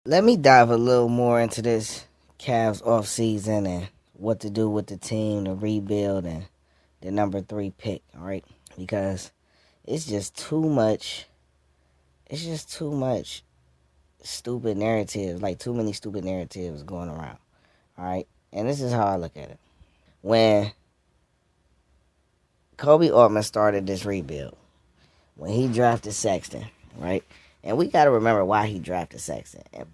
Let me dive a little more into this Cavs offseason and what to do with the team, the rebuild, and the number 3 pick, all right? Because it's just too much. It's just too much stupid narratives, like too many stupid narratives going around, all right? And this is how I look at it. When Kobe Altman started this rebuild, when he drafted Sexton, right? And we got to remember why he drafted Sexton. And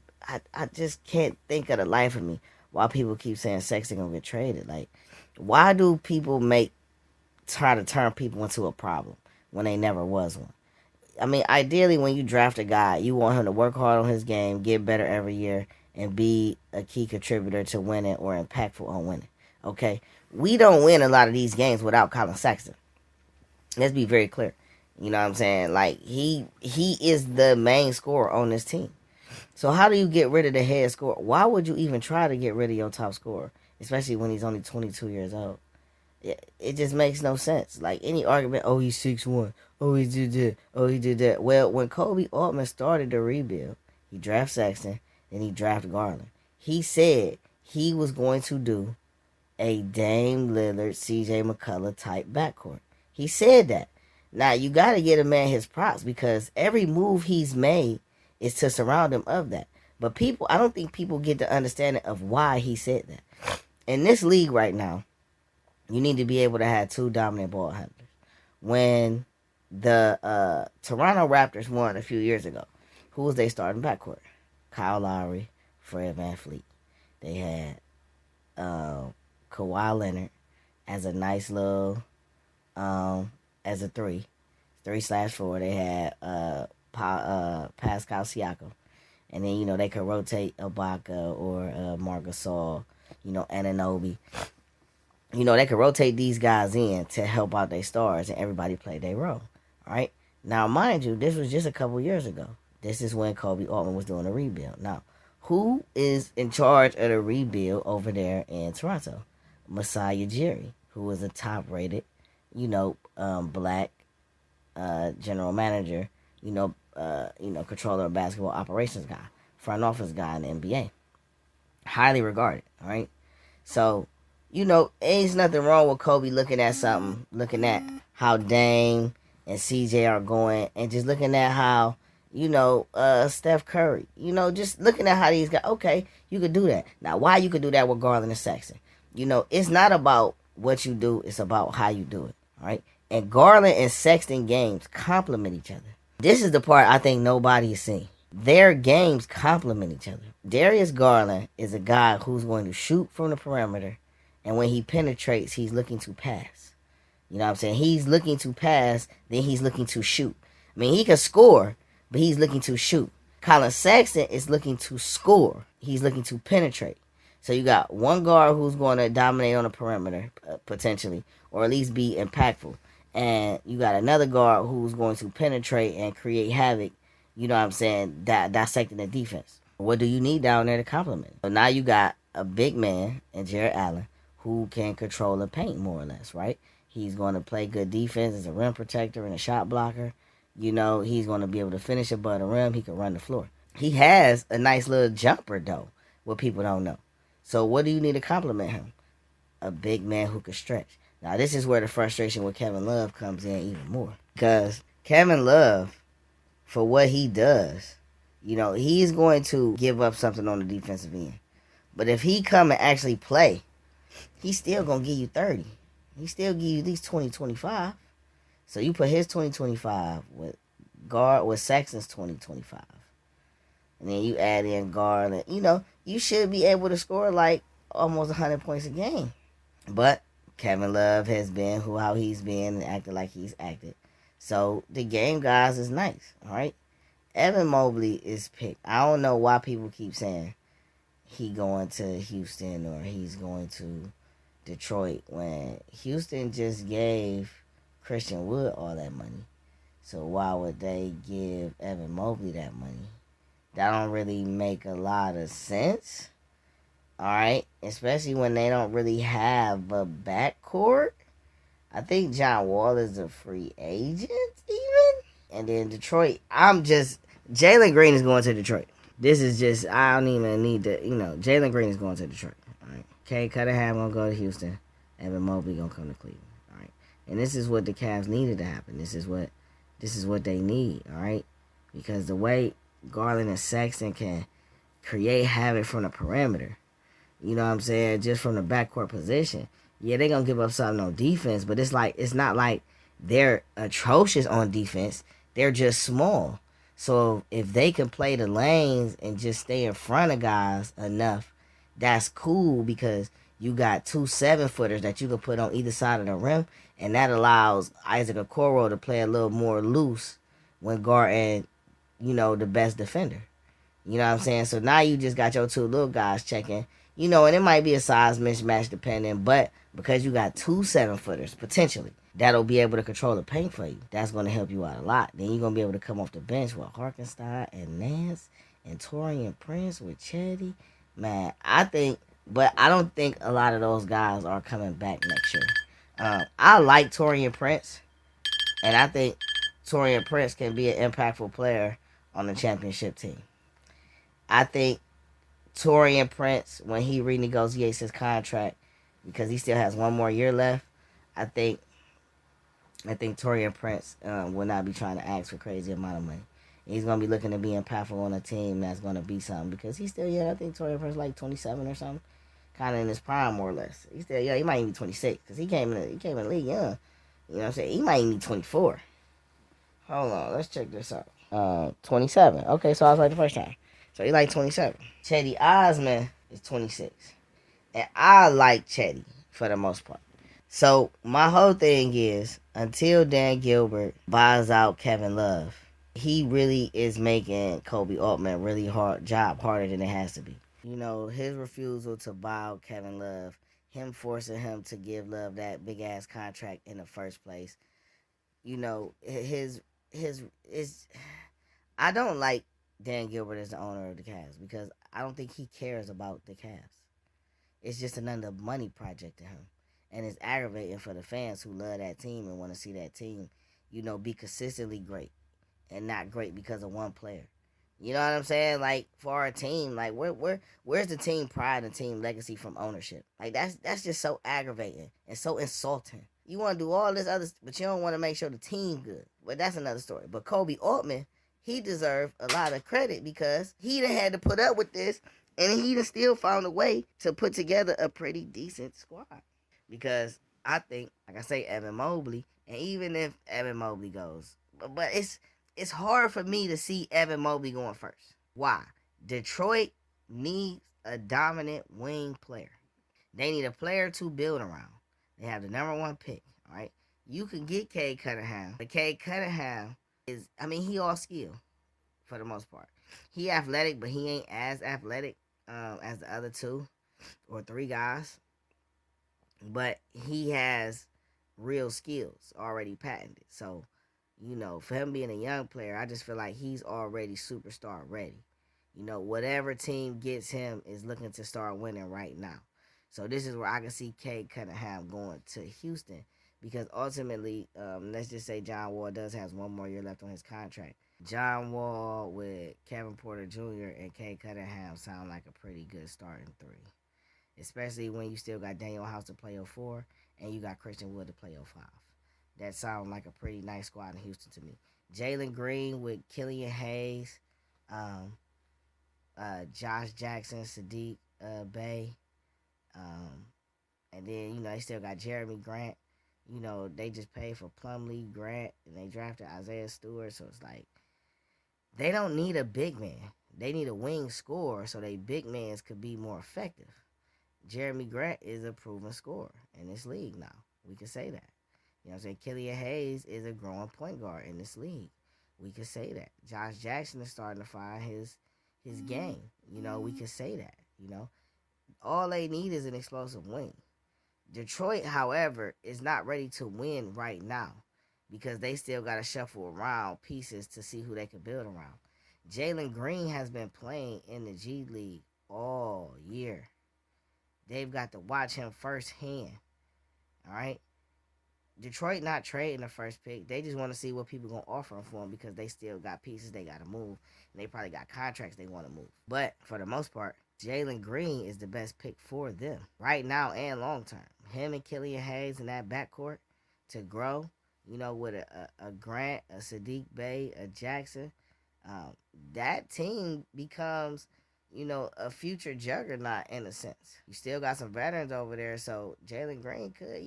I just can't think of the life of me why people keep saying Sexton gonna get traded. Like, why do people try to turn people into a problem when they never was one? I mean, ideally, when you draft a guy, you want him to work hard on his game, get better every year, and be a key contributor to winning or impactful on winning. Okay? We don't win a lot of these games without Colin Sexton. Let's be very clear. You know what I'm saying? Like, he is the main scorer on this team. So how do you get rid of the head scorer? Why would you even try to get rid of your top scorer, especially when he's only 22 years old? It just makes no sense. Like, any argument, oh, he's 6'1", oh, he did that, oh, he did that. Well, when Kobe Altman started the rebuild, he drafted Sexton, then he drafted Garland. He said he was going to do a Dame Lillard, CJ McCullough type backcourt. He said that. Now, you got to get a man his props because every move he's made is to surround him of that. But I don't think people get the understanding of why he said that. In this league right now, you need to be able to have 2 dominant ball handlers. When the Toronto Raptors won a few years ago, who was they starting backcourt? Kyle Lowry, Fred VanVleet. They had Kawhi Leonard as a nice little as a 3/4. They had Pascal Siakam, and then they could rotate Ibaka or Marc Gasol, Anunoby. They could rotate these guys in to help out their stars, and everybody played their role. All right. Now, mind you, this was just a couple years ago. This is when Kobe Altman was doing a rebuild. Now, who is in charge of the rebuild over there in Toronto? Masai Ujiri, who was a top-rated, black general manager, controller of basketball operations guy, front office guy in the NBA. Highly regarded, all right? So, ain't nothing wrong with Kobe looking at something, looking at how Dame and CJ are going, and just looking at how, Steph Curry, just looking at how these guys, okay, you could do that. Now, why you could do that with Garland and Sexton? It's not about what you do, it's about how you do it, all right? And Garland and Sexton games complement each other. This is the part I think nobody is seeing. Their games complement each other. Darius Garland is a guy who's going to shoot from the perimeter, and when he penetrates, he's looking to pass. You know what I'm saying? He's looking to pass, then he's looking to shoot. I mean, he can score, but he's looking to shoot. Colin Sexton is looking to score. He's looking to penetrate. So you got one guard who's going to dominate on the perimeter, potentially, or at least be impactful. And you got another guard who's going to penetrate and create havoc, dissecting the defense. What do you need down there to complement? So now you got a big man in Jared Allen who can control the paint more or less, right? He's going to play good defense as a rim protector and a shot blocker. He's going to be able to finish above the rim. He can run the floor. He has a nice little jumper, though, what people don't know. So what do you need to complement him? A big man who can stretch. Now, this is where the frustration with Kevin Love comes in even more. Because Kevin Love, for what he does, he's going to give up something on the defensive end. But if he come and actually play, he's still going to give you 30. He still give you at least 20, 25. So you put his 20, 25 with Sexton's 20, 25. And then you add in Garland. You should be able to score like almost 100 points a game. But Kevin Love has been how he's been and acted like he's acted. So the game, guys, is nice. All right. Evan Mobley is picked. I don't know why people keep saying he going to Houston or he's going to Detroit when Houston just gave Christian Wood all that money. So why would they give Evan Mobley that money? That don't really make a lot of sense. All right, especially when they don't really have a backcourt. I think John Wall is a free agent even. And then Detroit, Jalen Green is going to Detroit. This is just, I don't even need to, Jalen Green is going to Detroit. All right. Kay Cunningham going to go to Houston. Evan Mobley going to come to Cleveland. All right. And this is what the Cavs needed to happen. This is what they need. All right. Because the way Garland and Sexton can create havoc from the perimeter, you know what I'm saying, just from the backcourt position. Yeah, they're going to give up something on defense, but it's not like they're atrocious on defense. They're just small. So if they can play the lanes and just stay in front of guys enough, that's cool because you got 2 7-footers that you can put on either side of the rim, and that allows Isaac Okoro to play a little more loose when guarding, the best defender. You know what I'm saying? So now you just got your 2 little guys checking, and it might be a size mismatch depending, but because you got 2 7-footers potentially that'll be able to control the paint for you, that's going to help you out a lot. Then you're going to be able to come off the bench with Harkenstein and Nance and Torian Prince with Chetty. Man, I don't think a lot of those guys are coming back next year. I like Torian Prince, and I think Torian Prince can be an impactful player on the championship team. I think Torian Prince, when he renegotiates his contract, because he still has 1 more year left, I think Torian Prince will not be trying to ask for crazy amount of money. He's going to be looking to be impactful on a team that's going to be something because he's still young. I think Torian Prince like 27 or something, kind of in his prime more or less. He's still young. He might even be 26 because he came in the league young. You know what I'm saying? He might even be 24. Hold on, let's check this out. 27. Okay, so I was like the first time. So he like 27. Chetty Osman is 26. And I like Chetty for the most part. So my whole thing is, until Dan Gilbert buys out Kevin Love, he really is making Kobe Altman really harder than it has to be. His refusal to buy out Kevin Love, him forcing him to give Love that big ass contract in the first place. His I don't like Dan Gilbert as the owner of the Cavs because I don't think he cares about the Cavs. It's just another money project to him. And it's aggravating for the fans who love that team and want to see that team, be consistently great and not great because of one player. You know what I'm saying? Like, for our team, like, where's the team pride and team legacy from ownership? Like, that's just so aggravating and so insulting. You want to do all this other, but you don't want to make sure the team good. But that's another story. But Kobe Altman, he deserved a lot of credit because he done had to put up with this, and he done still found a way to put together a pretty decent squad. Because I think, like I say, Evan Mobley, and even if Evan Mobley goes, but it's hard for me to see Evan Mobley going first. Why? Detroit needs a dominant wing player. They need a player to build around. They have the number 1 pick, all right? You can get Cade Cunningham, but Cade Cunningham he all skill for the most part. He athletic, but he ain't as athletic as the other 2 or 3 guys. But he has real skills already patented. So, for him being a young player, I just feel like he's already superstar ready. Whatever team gets him is looking to start winning right now. So this is where I can see Cade Cunningham going to Houston because ultimately, let's just say John Wall does have 1 more year left on his contract. John Wall with Kevin Porter Jr. and Cade Cunningham sound like a pretty good starting 3. Especially when you still got Daniel House to play 04 and you got Christian Wood to play 05. That sounds like a pretty nice squad in Houston to me. Jalen Green with Killian Hayes, Josh Jackson, Sadiq Bey, and then, they still got Jeremy Grant. They just paid for Plumlee, Grant, and they drafted Isaiah Stewart, so it's like they don't need a big man. They need a wing scorer so they big mans could be more effective. Jeremy Grant is a proven scorer in this league now. We can say that. You know what I'm saying? Killian Hayes is a growing point guard in this league. We can say that. Josh Jackson is starting to find his game. We can say that. All they need is an explosive wing. Detroit, however, is not ready to win right now because they still got to shuffle around pieces to see who they can build around. Jalen Green has been playing in the G League all year. They've got to watch him firsthand. All right? Detroit not trading the first pick. They just want to see what people gonna offer them for them because they still got pieces they gotta move, and they probably got contracts they want to move. But for the most part, Jalen Green is the best pick for them right now and long term. Him and Killian Hayes in that backcourt to grow, with a Grant, a Sadiq Bey, a Jackson, that team becomes, a future juggernaut in a sense. You still got some veterans over there, so Jalen Green could,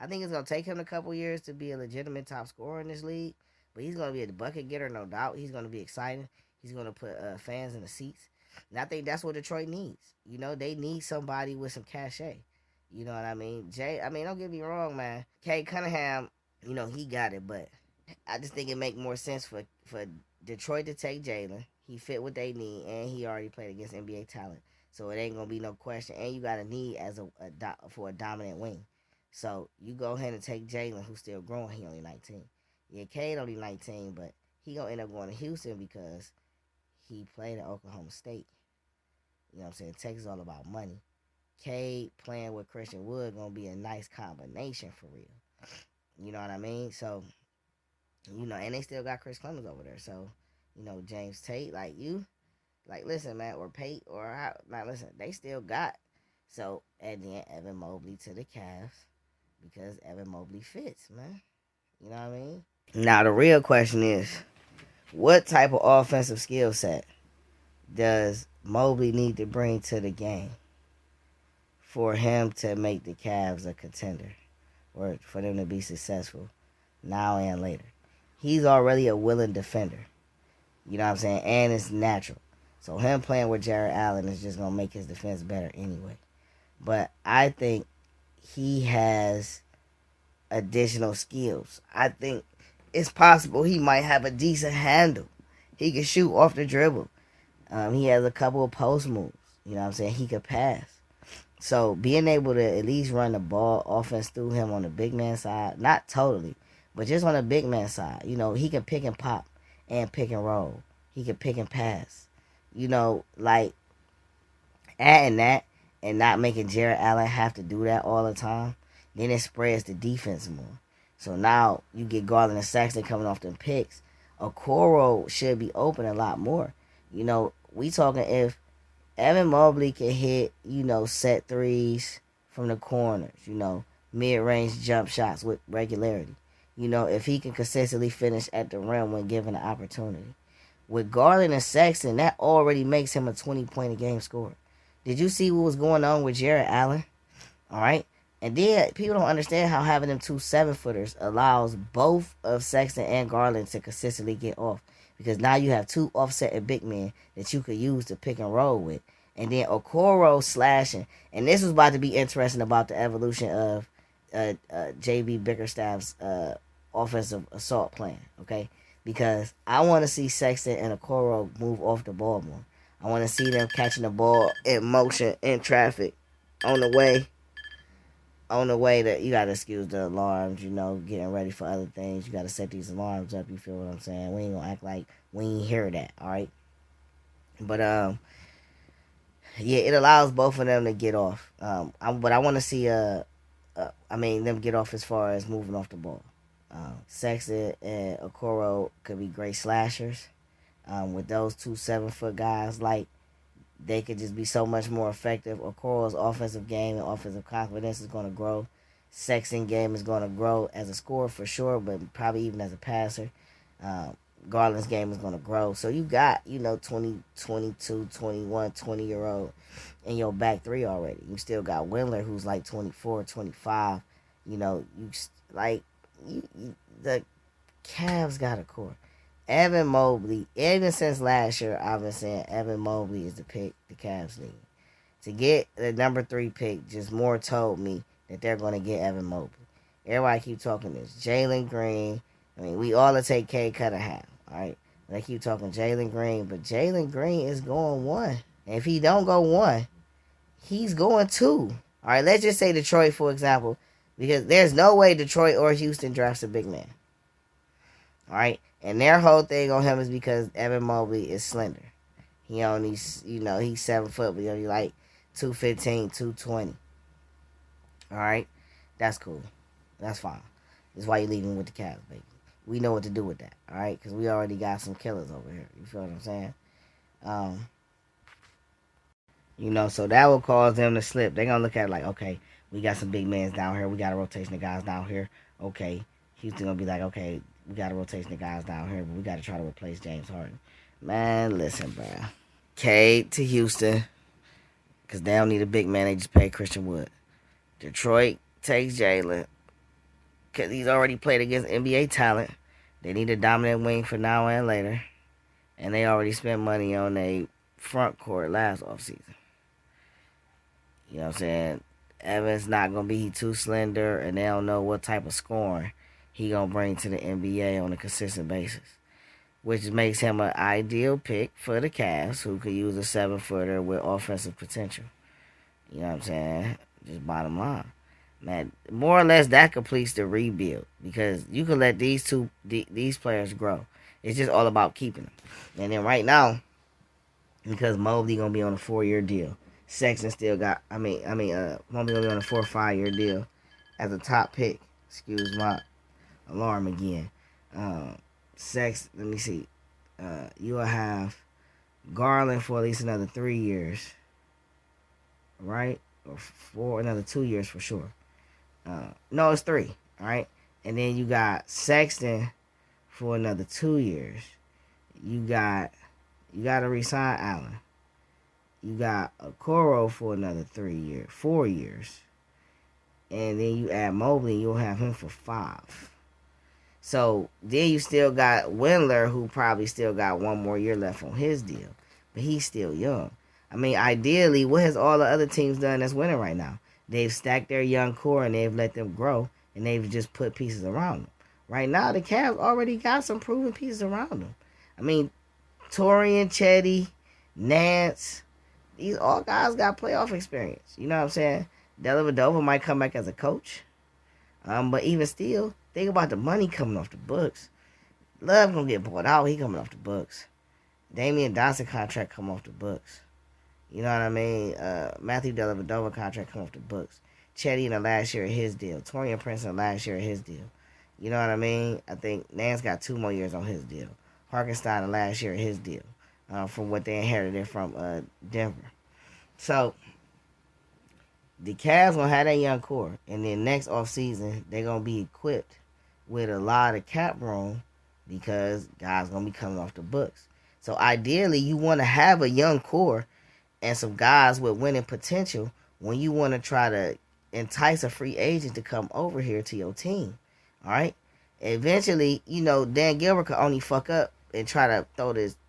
I think it's gonna take him a couple years to be a legitimate top scorer in this league, but he's gonna be a bucket getter, no doubt. He's gonna be exciting. He's gonna put fans in the seats, and I think that's what Detroit needs. They need somebody with some cachet. You know what I mean? Don't get me wrong, man. Kay Cunningham, he got it, but I just think it make more sense for Detroit to take Jalen. He fit what they need, and he already played against NBA talent, so it ain't gonna be no question. And you got a need as for a dominant wing. So you go ahead and take Jalen, who's still growing. He only 19. Yeah, Cade only 19, but he gonna end up going to Houston because he played at Oklahoma State. You know what I'm saying? Texas is all about money. Cade playing with Christian Wood gonna be a nice combination for real. You know what I mean? So, and they still got Chris Clemens over there. So, James Tate, listen, man, or Pate, listen, they still got. So, and then Evan Mobley to the Cavs because Evan Mobley fits, man. You know what I mean? Now, the real question is, what type of offensive skill set does Mobley need to bring to the game for him to make the Cavs a contender or for them to be successful now and later? He's already a willing defender. You know what I'm saying? And it's natural. So him playing with Jared Allen is just going to make his defense better anyway. But I think he has additional skills. I think it's possible he might have a decent handle. He can shoot off the dribble. He has a couple of post moves. You know what I'm saying? He could pass. So being able to at least run the ball offense through him on the big man side, not totally, but just on the big man side, he can pick and pop and pick and roll. He can pick and pass. Adding that and not making Jared Allen have to do that all the time, then it spreads the defense more. So now you get Garland and Sexton coming off them picks. Okoro should be open a lot more. We talking if Evan Mobley can hit, set threes from the corners, mid-range jump shots with regularity. If he can consistently finish at the rim when given the opportunity. With Garland and Sexton, that already makes him a 20-point-a-game scorer. Did you see what was going on with Jared Allen? All right? And then people don't understand how having them 2 7-footers allows both of Sexton and Garland to consistently get off. Because now you have 2 offsetting big men that you could use to pick and roll with. And then Okoro slashing. And this was about to be interesting about the evolution of J.B. Bickerstaff's offensive assault plan, okay? Because I want to see Sexton and Okoro move off the ball more. I want to see them catching the ball in motion, in traffic, on the way that you got to excuse the alarms, getting ready for other things. You got to set these alarms up, you feel what I'm saying? We ain't going to act like we ain't hear that, all right? But, yeah, it allows both of them to get off. But I want to see, them get off as far as moving off the ball. Sexton and Okoro could be great slashers. With those 2 7-foot guys, they could just be so much more effective. Okoro's offensive game and offensive confidence is going to grow. Sexton game is going to grow as a scorer for sure, but probably even as a passer. Garland's game is going to grow. So you got, 20, 22, 21, 20-year-old in your back three already. You still got Windler, who's 24, 25. The Cavs got a core. Evan Mobley, even since last year, I've been saying Evan Mobley is the pick the Cavs need. To get the number 3 pick just more told me that they're going to get Evan Mobley. Everybody keep talking this. Jalen Green. We all will take Cade Cunningham, all right? They keep talking Jalen Green, but Jalen Green is going 1. And if he don't go 1, he's going 2. All right, let's just say Detroit, for example, because there's no way Detroit or Houston drafts a big man. All right? And their whole thing on him is because Evan Mobley is slender. He only, he's 7 foot, but he's only 215, 220. All right? That's cool. That's fine. That's why you leaving with the Cavs, baby. We know what to do with that, all right? Because we already got some killers over here. You feel what I'm saying? So that will cause them to slip. They're going to look at it like, okay, we got some big men down here. We got a rotation of guys down here. Okay, Houston going to be like, okay, we got a rotation of guys down here, but we got to try to replace James Harden. Man, listen, bro. Cade to Houston, because they don't need a big man. They just pay Christian Wood. Detroit takes Jalen, because he's already played against NBA talent. They need a dominant wing for now and later. And they already spent money on a front court last offseason. You know what I'm saying? Evans not going to be too slender, and they don't know what type of scoring he going to bring to the NBA on a consistent basis, which makes him an ideal pick for the Cavs, who could use a 7-footer with offensive potential. You know what I'm saying? Just bottom line. Man, more or less that completes the rebuild, because you can let these players grow. It's just all about keeping them. And then right now, because Mobley going to be on a 4-year deal, Sexton still got, Mobley going to be on a 4 or 5-year deal as a top pick. Excuse my alarm again. Let me see. You will have Garland for at least another 3 years. Right? Or for another 2 years for sure. No, it's 3. All right? And then you got Sexton for another 2 years. You got to resign Allen. You got Okoro for another 4 years. And then you add Mobley, and you'll have him for 5. So then you still got Windler, who probably still got 1 more year left on his deal. But he's still young. Ideally, what has all the other teams done that's winning right now? They've stacked their young core, and they've let them grow, and they've just put pieces around them. Right now, the Cavs already got some proven pieces around them. Torian, Chetty, Nance, these all guys got playoff experience. You know what I'm saying? Dellavedova might come back as a coach. But even still, think about the money coming off the books. Love gonna get bought out. He coming off the books. Damian Johnson contract come off the books. You know what I mean? Matthew Dellavedova contract come off the books. Chetty in the last year of his deal. Torian Prince in the last year of his deal. You know what I mean? I think Nance got 2 more years on his deal. Harkenstein the last year of his deal. From what they inherited from Denver. So, the Cavs going to have that young core. And then next offseason, they're going to be equipped with a lot of cap room, because guys going to be coming off the books. So, ideally, you want to have a young core and some guys with winning potential when you want to try to entice a free agent to come over here to your team. All right? Eventually, Dan Gilbert could only fuck up and try to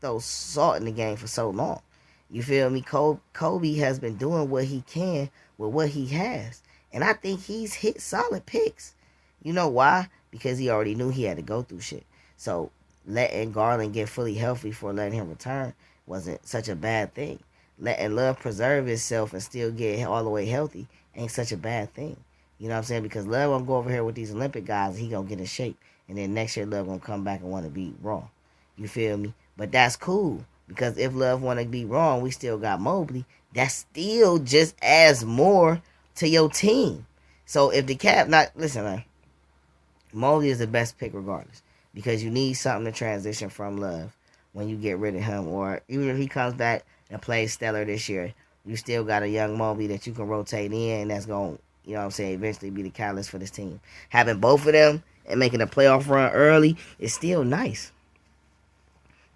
throw salt in the game for so long. You feel me? Kobe has been doing what he can with what he has. And I think he's hit solid picks. You know why? Because he already knew he had to go through shit. So letting Garland get fully healthy for letting him return wasn't such a bad thing. Letting Love preserve himself and still get all the way healthy ain't such a bad thing. You know what I'm saying? Because Love won't go over here with these Olympic guys, and he going to get in shape. And then next year, Love going to come back and want to be Raw. You feel me? But that's cool, because if Love want to be wrong, we still got Mobley. That still just adds more to your team. So if the listen, man, Mobley is the best pick regardless, because you need something to transition from Love when you get rid of him, or even if he comes back and plays stellar this year, you still got a young Mobley that you can rotate in, and that's going to, eventually be the catalyst for this team. Having both of them and making a playoff run early is still nice.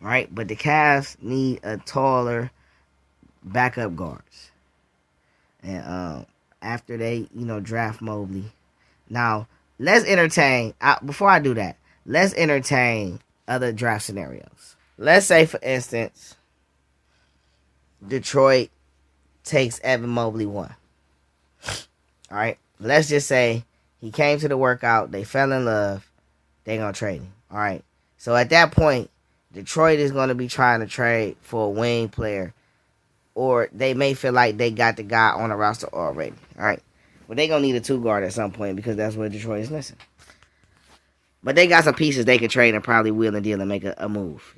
Right, but the Cavs need a taller backup guards. And after they, draft Mobley. Now, let's entertain, before I do that, let's entertain other draft scenarios. Let's say, for instance, Detroit takes Evan Mobley 1. All right, let's just say he came to the workout, they fell in love, they're going to trade him. All right, so at that point, Detroit is going to be trying to trade for a wing player, or they may feel like they got the guy on the roster already. All right, but they're going to need a 2 guard at some point, because that's what Detroit is missing. But they got some pieces they could trade and probably wheel and deal and make a move,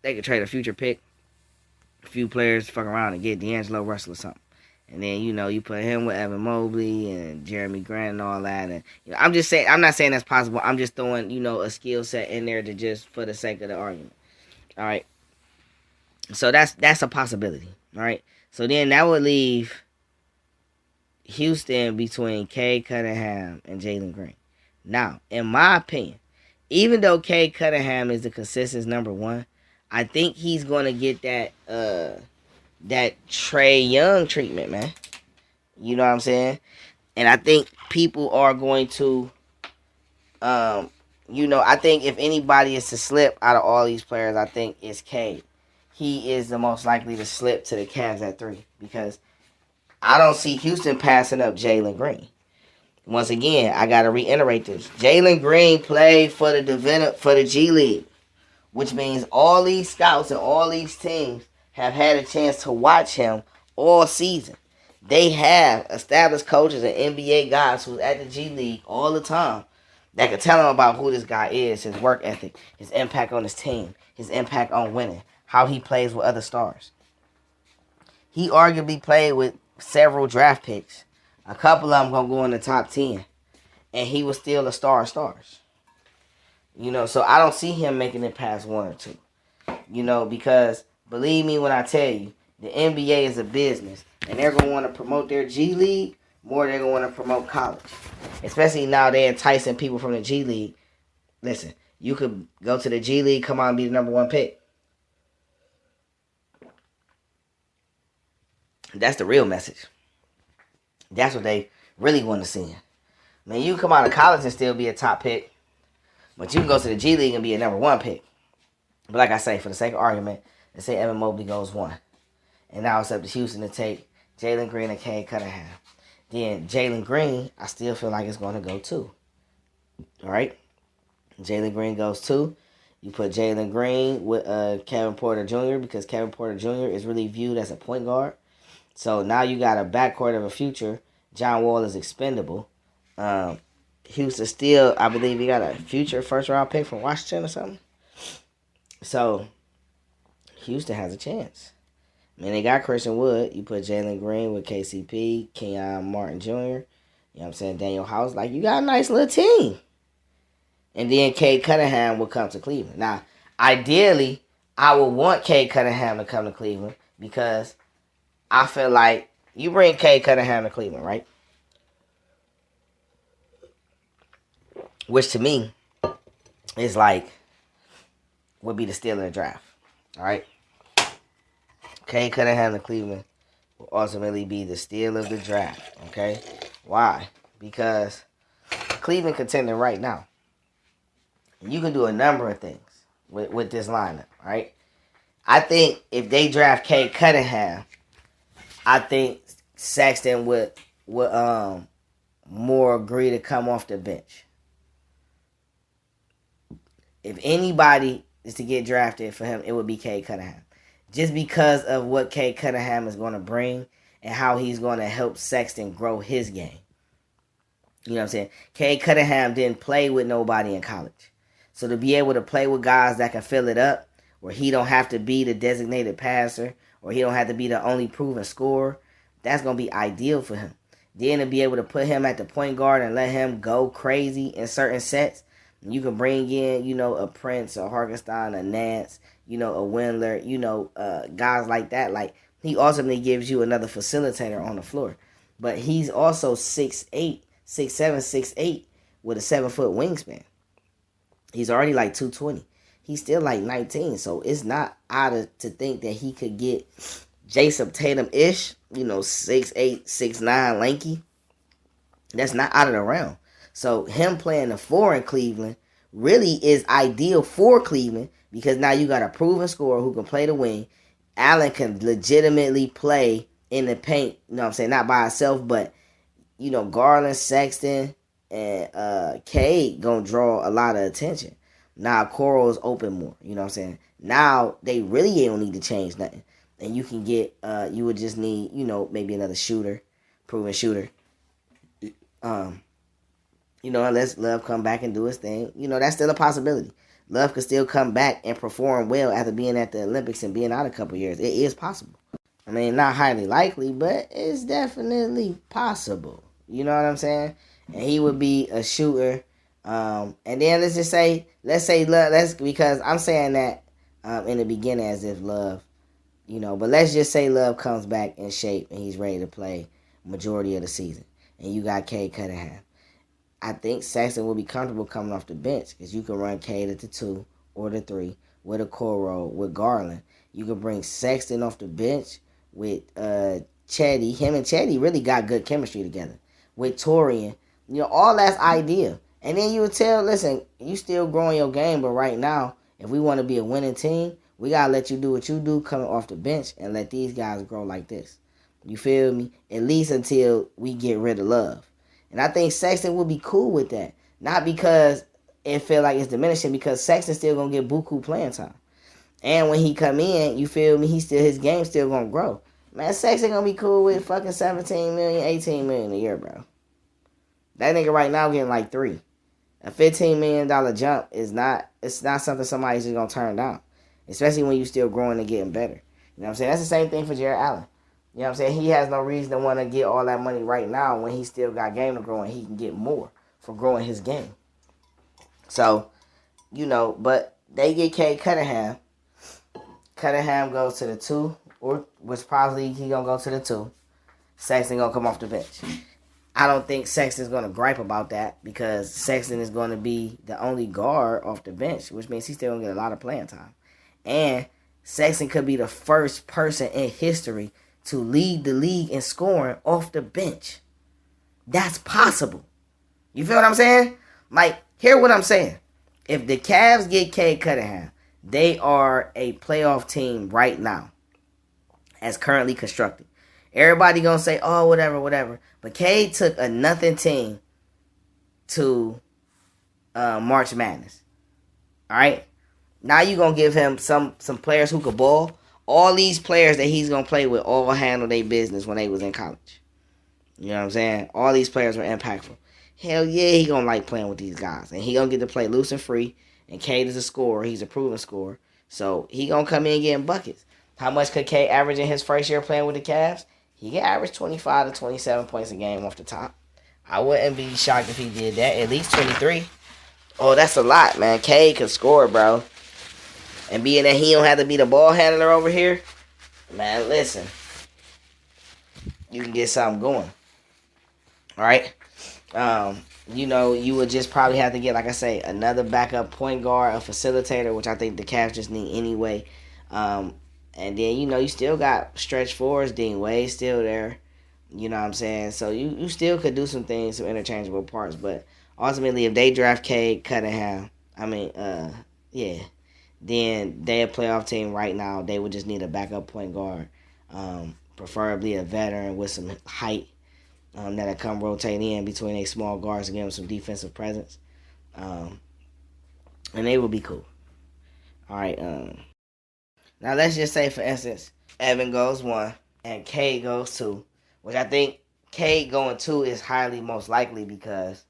They could trade a future pick, a few players, fuck around and get D'Angelo Russell or something. And then, you put him with Evan Mobley and Jeremy Grant and all that. And I'm just saying, I'm not saying that's possible. I'm just throwing, a skill set in there to just for the sake of the argument. All right. So that's a possibility. All right. So then that would leave Houston between Cade Cunningham and Jalen Green. Now, in my opinion, even though Cade Cunningham is the consistent number one, I think he's gonna get that Trae Young treatment, man. You know what I'm saying? And I think people are going to, I think if anybody is to slip out of all these players, I think it's Cade. He is the most likely to slip to the Cavs at 3 because I don't see Houston passing up Jalen Green. Once again, I gotta reiterate this: Jalen Green played for the G League, which means all these scouts and all these teams have had a chance to watch him all season. They have established coaches and NBA guys who's at the G League all the time that can tell them about who this guy is, his work ethic, his impact on his team, his impact on winning, how he plays with other stars. He arguably played with several draft picks. A couple of them going to go in the top 10. And he was still a star of stars. So I don't see him making it past 1 or 2. Because believe me when I tell you, the NBA is a business. And they're going to want to promote their G League more than they're going to want to promote college. Especially now they're enticing people from the G League. Listen, you could go to the G League, come out and be the number 1 pick. That's the real message. That's what they really want to see. Man, you can come out of college and still be a top pick. But you can go to the G League and be a number 1 pick. But like I say, for the sake of argument, let's say Evan Mobley goes 1. And now it's up to Houston to take Jalen Green and Cade Cunningham. Then Jalen Green, I still feel like it's going to go 2. All right? Jalen Green goes 2. You put Jalen Green with Kevin Porter Jr. because Kevin Porter Jr. is really viewed as a point guard. So now you got a backcourt of a future. John Wall is expendable. Houston still, I believe he got a future first-round pick from Washington or something. So Houston has a chance. I mean, they got Christian Wood. You put Jalen Green with KCP, Kenyon Martin Jr., you know what I'm saying, Daniel House. Like, you got a nice little team. And then Cade Cunningham will come to Cleveland. Now, ideally, I would want Cade Cunningham to come to Cleveland because I feel like you bring Cade Cunningham to Cleveland, right? Which to me is like, would be the steal of the draft. All right? Cade Cunningham to Cleveland will ultimately be the steal of the draft. Okay? Why? Because Cleveland contending right now. You can do a number of things with this lineup, right? I think if they draft Cade Cunningham, I think Sexton would more agree to come off the bench. If anybody is to get drafted for him, it would be Cade Cunningham. Just because of what Cade Cunningham is going to bring and how he's going to help Sexton grow his game. You know what I'm saying? Cade Cunningham didn't play with nobody in college. So to be able to play with guys that can fill it up, where he don't have to be the designated passer, or he don't have to be the only proven scorer, that's going to be ideal for him. Then to be able to put him at the point guard and let him go crazy in certain sets, you can bring in, a Prince, a Hargenstein, a Nance, a Windler, guys like that. Like, he ultimately gives you another facilitator on the floor. But he's also 6'8", 6'7", 6'8", with a 7-foot wingspan. He's already like 220. He's still like 19, so it's not to think that he could get Jason Tatum-ish, 6'8", 6'9", lanky. That's not out of the realm. So him playing the 4 in Cleveland really is ideal for Cleveland because now you got a proven scorer who can play the wing. Allen can legitimately play in the paint, not by himself, but, Garland, Sexton, and Cade gonna draw a lot of attention. Now Coral is open more, Now they really don't need to change nothing. And you can get, you would just need, maybe another shooter, proven shooter. Unless Love come back and do his thing. That's still a possibility. Love could still come back and perform well after being at the Olympics and being out a couple years. It is possible. I mean, not highly likely, but it's definitely possible. You know what I'm saying? And he would be a shooter. And then because I'm saying that in the beginning as if Love, but let's just say Love comes back in shape and he's ready to play majority of the season. And you got Cade Cunningham. I think Sexton will be comfortable coming off the bench because you can run Cade at the 2 or the 3 with a core role with Garland. You can bring Sexton off the bench with Chetty. Him and Chetty really got good chemistry together. With Torian. All that's ideal. And then you would tell, listen, you still growing your game, but right now, if we want to be a winning team, we got to let you do what you do coming off the bench and let these guys grow like this. You feel me? At least until we get rid of Love. And I think Sexton will be cool with that. Not because it feel like it's diminishing, because Sexton's still going to get buku playing time. And when he come in, you feel me, his game still going to grow. Man, Sexton going to be cool with fucking 17 million, 18 million a year, bro. That nigga right now getting like 3. A $15 million jump it's not something somebody's just going to turn down. Especially when you still growing and getting better. You know what I'm saying? That's the same thing for Jared Allen. You know what I'm saying? He has no reason to want to get all that money right now when he still got game to grow and he can get more for growing his game. So, but they get Cade Cunningham. Cunningham goes to the 2, which probably he going to go to the 2. Sexton going to come off the bench. I don't think Sexton's going to gripe about that because Sexton is going to be the only guard off the bench, which means he's still going to get a lot of playing time. And Sexton could be the first person in history to lead the league in scoring off the bench. That's possible. You feel what I'm saying? Like, hear what I'm saying. If the Cavs get Cade Cunningham, they are a playoff team right now, as currently constructed. Everybody gonna say, oh, whatever. But Cade took a nothing team to March Madness. All right? Now you gonna give him some players who could ball. All these players that he's gonna play with all handle their business when they was in college. You know what I'm saying? All these players were impactful. Hell yeah, he gonna like playing with these guys. And he gonna get to play loose and free. And Cade is a scorer. He's a proven scorer. So he gonna come in getting buckets. How much could Cade average in his first year playing with the Cavs? He can average 25 to 27 points a game off the top. I wouldn't be shocked if he did that. At least 23. Oh, that's a lot, man. Cade can score, bro. And being that he don't have to be the ball handler over here, man, listen. You can get something going. All right? You would just probably have to get, like I say, another backup point guard, a facilitator, which I think the Cavs just need anyway. And then, you still got stretch fours. Dean Wade's still there. You know what I'm saying? So you still could do some things, some interchangeable parts. But ultimately, if they draft Cade Cunningham, then they a playoff team right now. They would just need a backup point guard, preferably a veteran with some height that'll come rotate in between a small guards and give them some defensive presence. And they will be cool. All right. Now, let's just say, for instance, Evan goes 1 and Cade goes 2, which I think Cade going 2 is highly most likely because,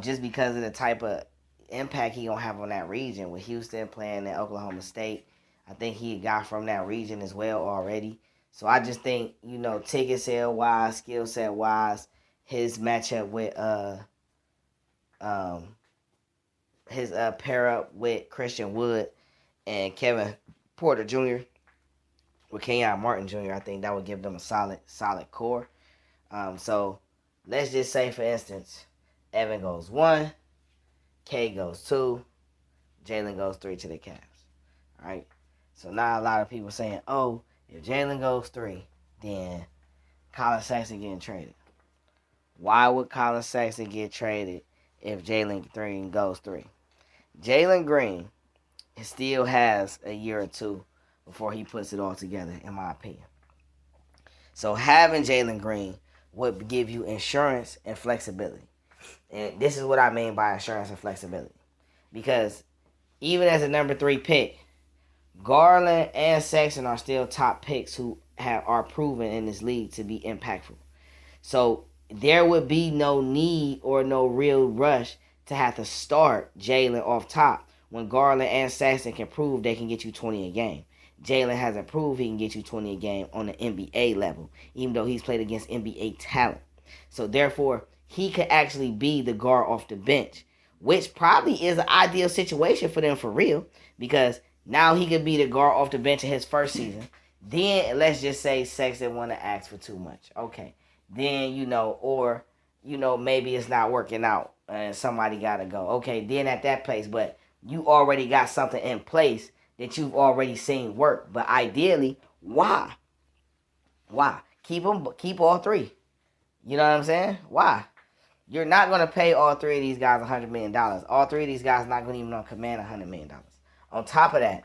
just because of the type of impact he going to have on that region. With Houston playing at Oklahoma State, I think he got from that region as well already. So I just think, ticket sale-wise, skill set-wise, his matchup with his pair-up with Christian Wood and Kevin Porter Jr. with Kenyon Martin Jr., I think that would give them a solid core. So let's just say, for instance, Evan goes 1, Cade goes 2, Jalen goes 3 to the Cavs. All right? So now a lot of people saying, oh, if Jalen goes 3, then Colin Sexton getting traded. Why would Colin Sexton get traded if Jalen Green goes 3? Jalen Green still has a year or 2 before he puts it all together, in my opinion. So having Jalen Green would give you insurance and flexibility. And this is what I mean by insurance and flexibility. Because even as a number 3 pick, Garland and Sexton are still top picks who are proven in this league to be impactful. So there would be no need or no real rush to have to start Jalen off top when Garland and Sexton can prove they can get you 20 a game. Jalen hasn't proved he can get you 20 a game on the NBA level, even though he's played against NBA talent. So therefore, he could actually be the guard off the bench, which probably is an ideal situation for them for real, because now he could be the guard off the bench in his first season. Then let's just say Sexton want to ask for too much. Okay. Then, or, maybe it's not working out and somebody got to go. Okay, then at that place, but you already got something in place that you've already seen work. But ideally, why? Why? Keep all three. You know what I'm saying? Why? You're not going to pay all three of these guys $100 million. All three of these guys not going to even command $100 million. On top of that,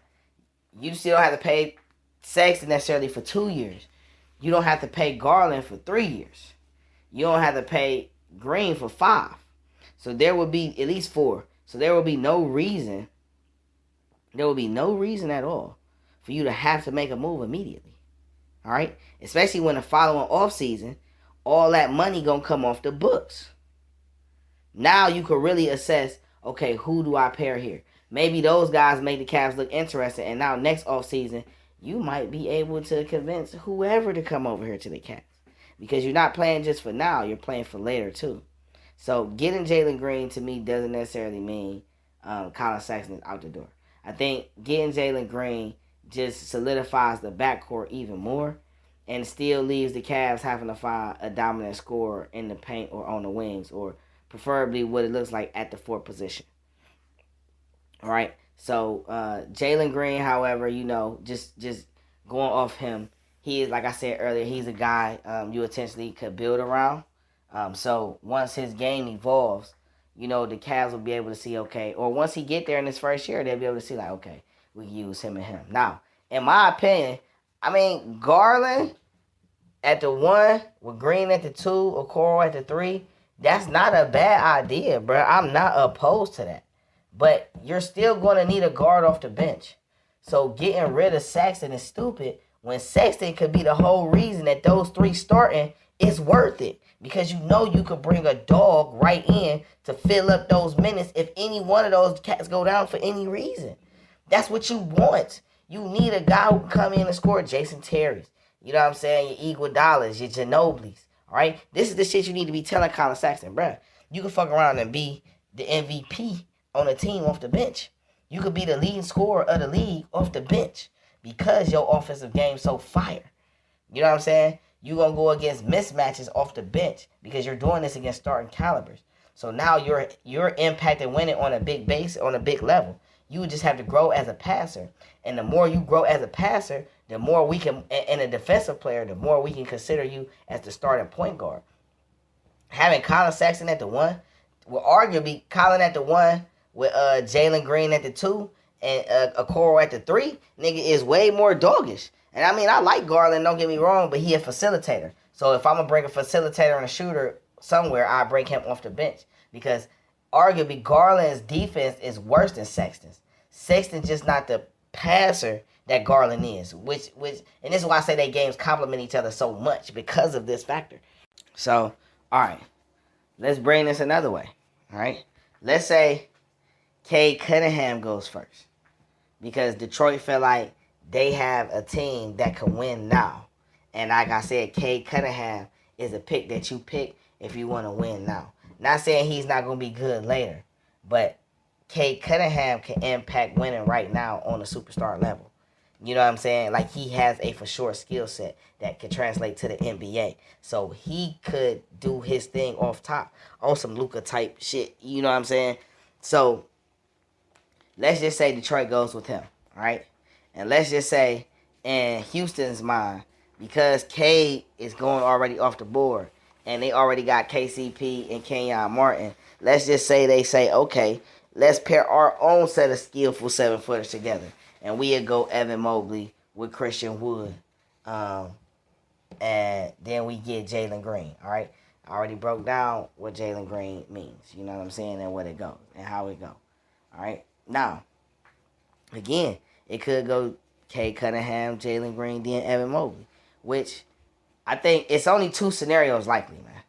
you still have to pay Sexton necessarily for 2 years. You don't have to pay Garland for 3 years. You don't have to pay Green for 5. So there will be at least 4. So there will be no reason. There will be no reason at all for you to have to make a move immediately. All right? Especially when the following offseason, all that money going to come off the books. Now you can really assess, okay, who do I pair here? Maybe those guys make the Cavs look interesting, and now next offseason, you might be able to convince whoever to come over here to the Cavs. Because you're not playing just for now, you're playing for later too. So getting Jalen Green to me doesn't necessarily mean Colin Sexton is out the door. I think getting Jalen Green just solidifies the backcourt even more and still leaves the Cavs having to find a dominant scorer in the paint or on the wings, or preferably what it looks like at the 4th position. All right. So Jalen Green, however, just going off him, he is, like I said earlier, he's a guy you essentially could build around. So once his game evolves, the Cavs will be able to see, okay, or once he get there in his first year, they'll be able to see, like, okay, we can use him and him. Now, in my opinion, Garland at the 1, with Green at the 2, Okoro at the 3, that's not a bad idea, bro. I'm not opposed to that. But you're still going to need a guard off the bench. So getting rid of Sexton is stupid when Sexton could be the whole reason that those 3 starting is worth it. Because you could bring a dog right in to fill up those minutes if any one of those cats go down for any reason. That's what you want. You need a guy who can come in and score. Jason Terry's. You know what I'm saying? Your Iguodala's, your Ginobili's. All right? This is the shit you need to be telling Colin Sexton, bruh. You can fuck around and be the MVP on a team off the bench. You could be the leading scorer of the league off the bench because your offensive game's so fire. You know what I'm saying? You're going to go against mismatches off the bench because you're doing this against starting calibers. So now you're impacting winning on a big base, on a big level. You just have to grow as a passer. And the more you grow as a passer, the more we can, and a defensive player, the more we can consider you as the starting point guard. Having Colin Sexton at the 1, well, arguably Colin at the 1 with Jalen Green at the 2 and Okoro at the 3, nigga, is way more doggish. And I like Garland, don't get me wrong, but he a facilitator. So if I'm going to bring a facilitator and a shooter somewhere, I break him off the bench. Because arguably Garland's defense is worse than Sexton's. Sexton's just not the passer that Garland is. Which and this is why I say they games complement each other so much because of this factor. So, all right. Let's bring this another way. All right. Let's say Cade Cunningham goes first. Because Detroit felt like they have a team that can win now. And like I said, Cade Cunningham is a pick that you pick if you want to win now. Not saying he's not going to be good later. But Cade Cunningham can impact winning right now on a superstar level. You know what I'm saying? Like, he has a for sure skill set that can translate to the NBA. So he could do his thing off top on some Luka type shit. You know what I'm saying? So let's just say Detroit goes with him. All right? And let's just say in Houston's mind, because Cade is going already off the board and they already got KCP and Kenyon Martin, let's just say they say, okay, let's pair our own set of skillful 7-footers together. And we'll go Evan Mobley with Christian Wood. And then we get Jalen Green, all right? I already broke down what Jalen Green means, you know what I'm saying, and what it goes and how it goes, all right? Now, again, it could go Cade Cunningham, Jalen Green, then Evan Mobley, which I think it's only 2 scenarios likely, man.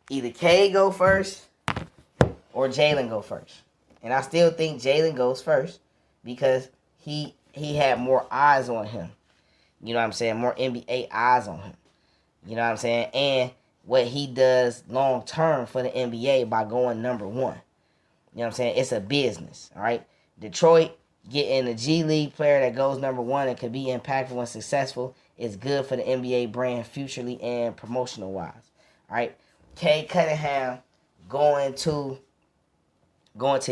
Either Cade go first or Jalen go first. And I still think Jalen goes first because he he had more eyes on him. You know what I'm saying? More NBA eyes on him. You know what I'm saying? And what he does long term for the NBA by going number one. You know what I'm saying? It's a business, all right? Detroit getting a G League player that goes number one and could be impactful and successful is good for the NBA brand futurely and promotional wise. All right? Cade Cunningham going to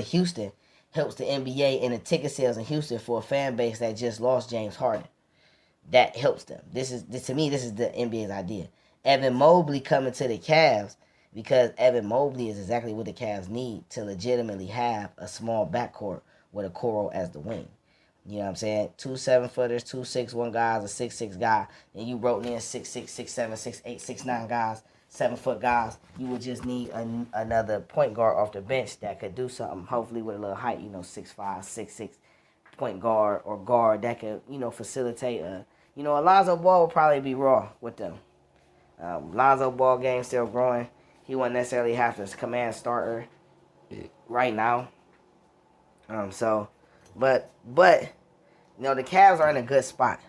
Houston helps the NBA and the ticket sales in Houston for a fan base that just lost James Harden. That helps them. This is the NBA's idea. Evan Mobley coming to the Cavs because Evan Mobley is exactly what the Cavs need to legitimately have a small backcourt with a Okoro as the wing. You know what I'm saying? 2 7-footers, 2 6'1" guys, a 6'6" guy, and you wrote in 6'6", 6'7", 6'8", 6'9" guys, 7-foot guys. You would just need another point guard off the bench that could do something, hopefully with a little height, 6'5", 6'6", point guard or guard that could, facilitate Alonzo Ball will probably be raw with them. Lonzo Ball game still growing. He won't necessarily have to command starter right now. But the Cavs are in a good spot.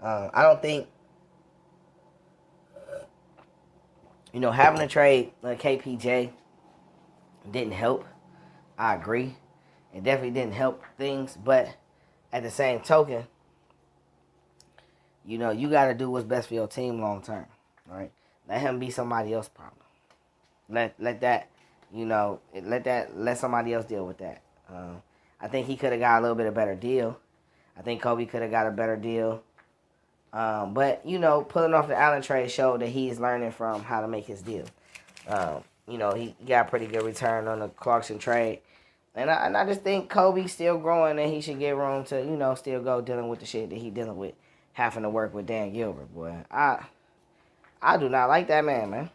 I don't think having to trade KPJ didn't help. I agree. It definitely didn't help things, but at the same token, you got to do what's best for your team long term. All right, let him be somebody else's problem. Let somebody else deal with that. I think he could have got a little bit of better deal. I think Kobe could have got a better deal. But pulling off the Allen trade showed that he's learning from how to make his deal. He got a pretty good return on the Clarkson trade. And I just think Kobe's still growing and he should get room to, still go dealing with the shit that he dealing with, having to work with Dan Gilbert, boy. I do not like that man.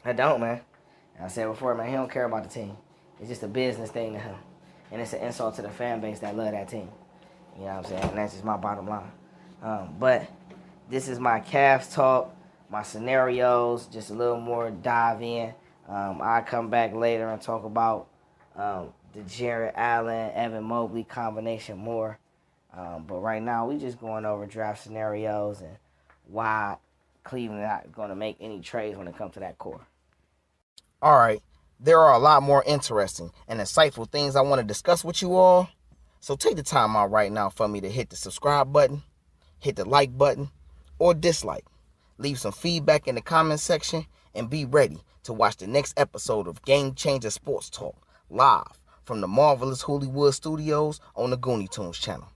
I don't, man. And I said before, man, he don't care about the team. It's just a business thing to him. And it's an insult to the fan base that love that team. You know what I'm saying? And that's just my bottom line. But this is my Cavs talk, my scenarios, just a little more dive in. I'll come back later and talk about the Jarrett Allen, Evan Mobley combination more. But right now, we just going over draft scenarios and why Cleveland not going to make any trades when it comes to that core. All right. There are a lot more interesting and insightful things I want to discuss with you all. So take the time out right now for me to hit the subscribe button, hit the like button, or dislike. Leave some feedback in the comment section and be ready to watch the next episode of Game Changer Sports Talk live from the marvelous Hollywood Studios on the Goonie Tunes channel.